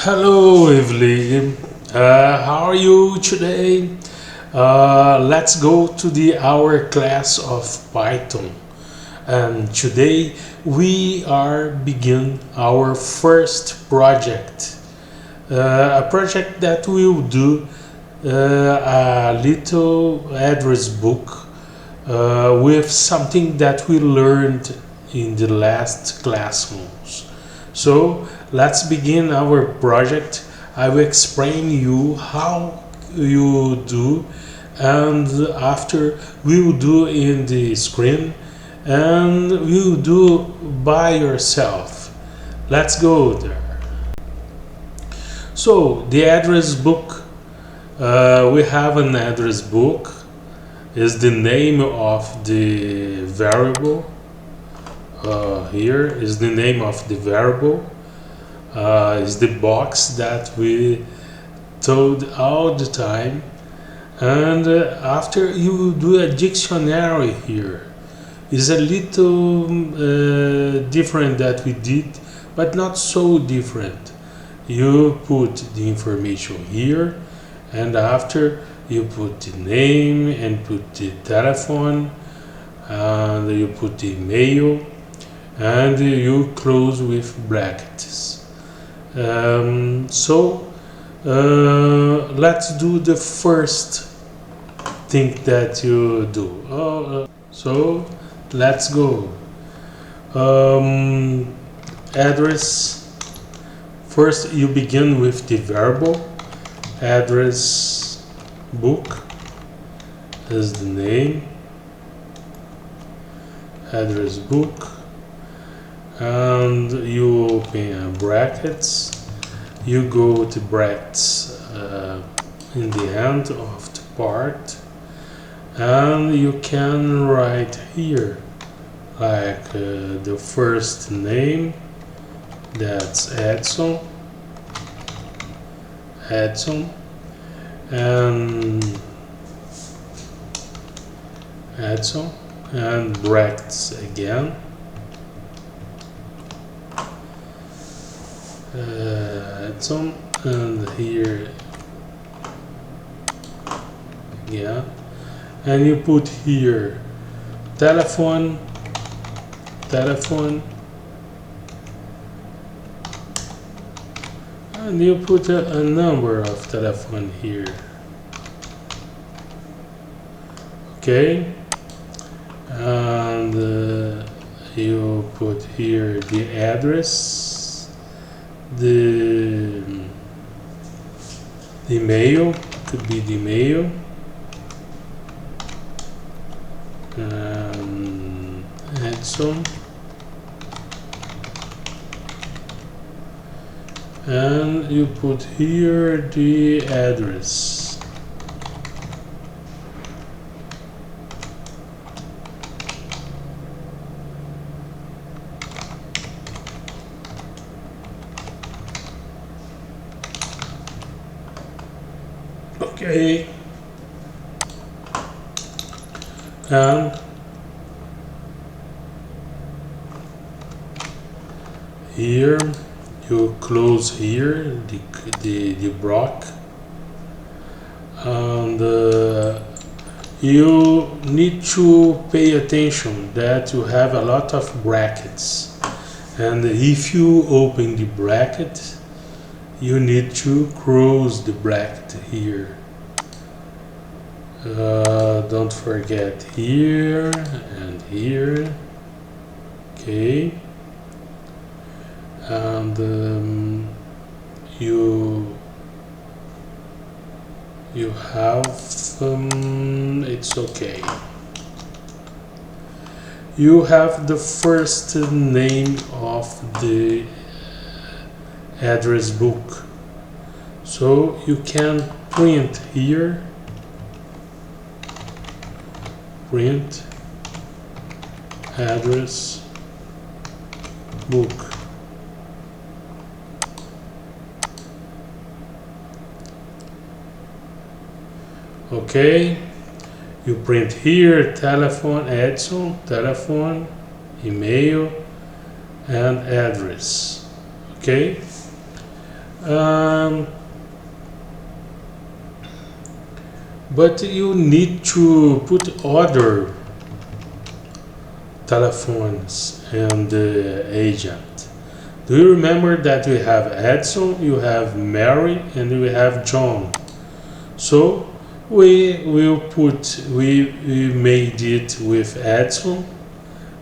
Hello, Evelyn. How are you today? Let's go to our class of Python. And today we are begin our first project. A project that will do a little address book with something that we learned in the last classrooms. So let's begin our project. I will explain you how you do, and after we will do in the screen and we will do by yourself. Let's go there. So the address book, we have an address book is the name of the variable. Here is the name of the variable, is the box that we told all the time, and after you do a dictionary here is a little different that we did, but not so different. You put the information here, and after you put the name and put the telephone, and you put the email, and you close with brackets. Let's do the first thing that you do. So let's go. Address. First you begin with the variable. Address book is the name. Address book, and you open brackets. You go to brackets in the end of the part, and you can write here like the first name, that's Edson, and brackets again, Edson, and here again, and you put here telephone, and you put a number of telephone here. Okay, and you put here the address, the email, could be the email, Edson, and you put here the address. Okay, and here you close here the block, and you need to pay attention that you have a lot of brackets, and if you open the bracket you need to close the bracket here. Don't forget here and here. Okay, and you have it's okay. You have the first name of the address book, so you can print here, print address book. Okay, you print here telephone, Edson, telephone, email, and address. Okay, um, but you need to put other telephones in the agent. Do you remember that we have Edson, you have Mary, and we have John? So we made it with Edson,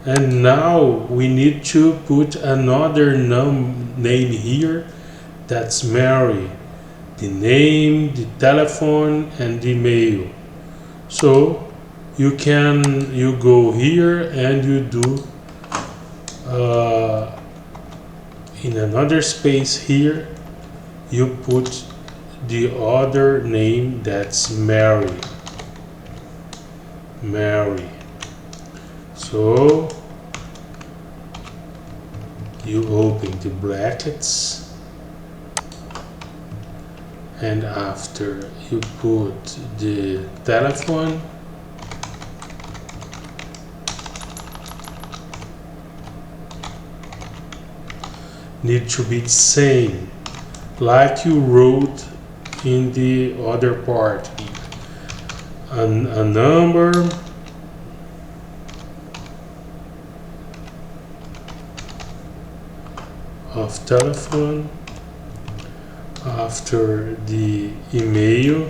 and now we need to put another name here. That's Mary. The name, the telephone, and the email. So you go here and you do in another space here you put the other name, that's Mary. So you open the brackets, and after you put the telephone, need to be the same like you wrote in the other part here. A number, of telephone, after the email,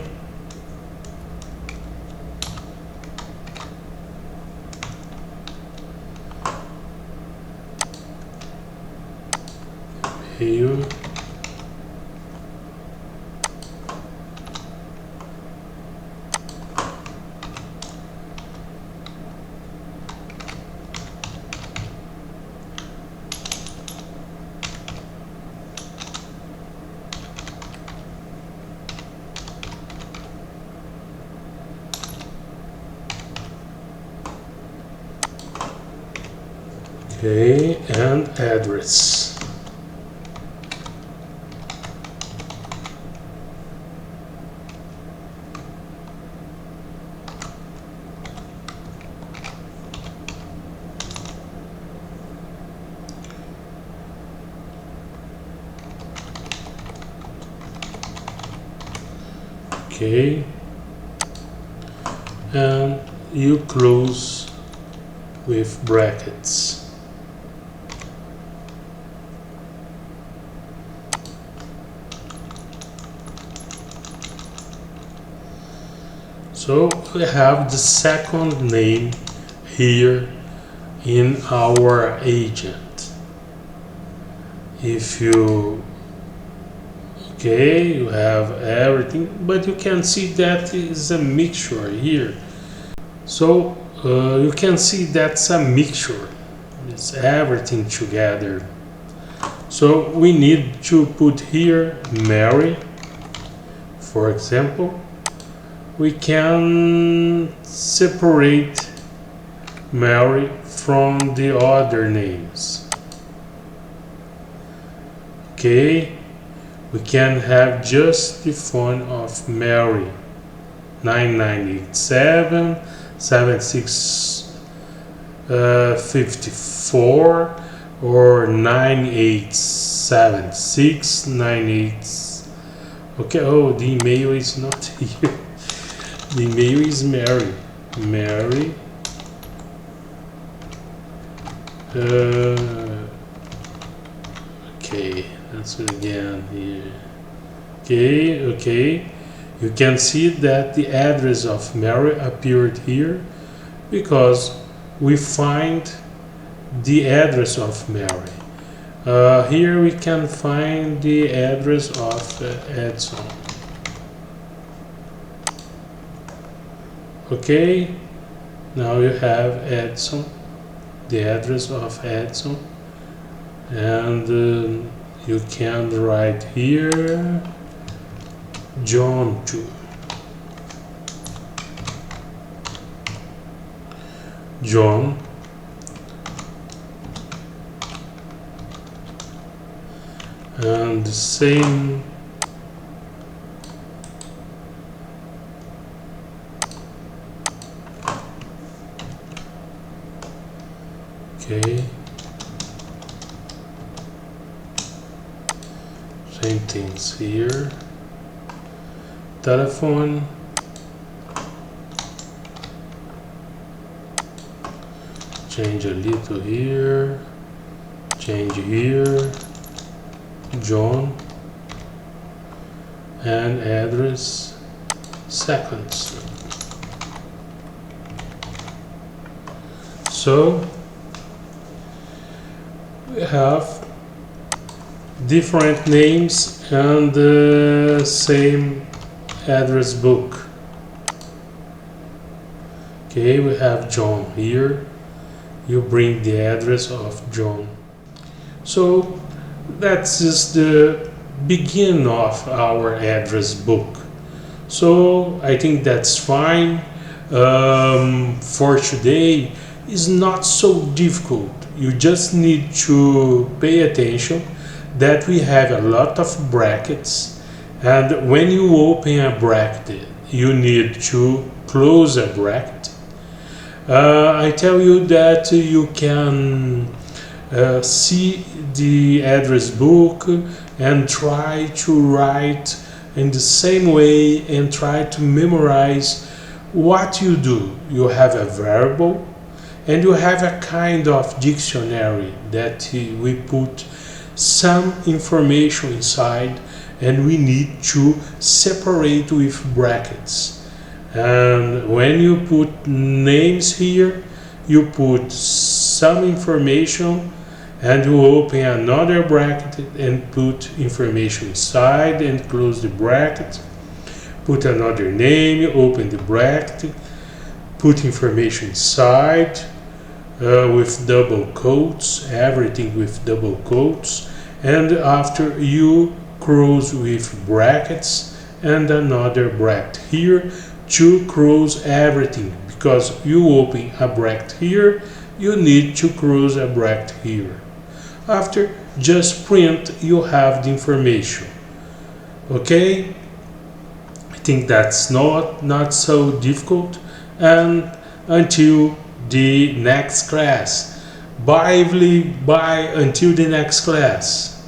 email, okay, and address. Okay, and you close with brackets. So we have the second name here in our agent. If you okay, you have everything, but you can see that is a mixture here. So you can see that's a mixture. It's everything together. So we need to put here Mary, for example. We can separate Mary from the other names. Okay. We can have just the phone of Mary, 9987 7654 or 9876 98. Okay, oh, the email is not here. The email is Mary. Okay, that's it again here. Okay. You can see that the address of Mary appeared here because we find the address of Mary. Here we can find the address of Edson. Okay, now you have Edson, the address of Edson, and you can write here John 2. John, and the same okay. Same things here. Telephone. Change a little here. Change here. John. And address. Seconds. So we have different names and the same address book. Okay, we have John here. You bring the address of John. So that's just the beginning of our address book. So I think that's fine. For today is not so difficult. You just need to pay attention that we have a lot of brackets, and when you open a bracket you need to close a bracket. I tell you that you can see the address book and try to write in the same way and try to memorize what you do. You have a variable and you have a kind of dictionary that we put some information inside and we need to separate with brackets. And when you put names here, you put some information and you open another bracket and put information inside and close the bracket. Put another name, open the bracket, put information inside with double quotes, everything with double quotes, and after you close with brackets and another bracket here to close everything, because you open a bracket here, you need to close a bracket here. After, just print, you have the information. Okay, I think that's not so difficult. And until the next class, bye until the next class.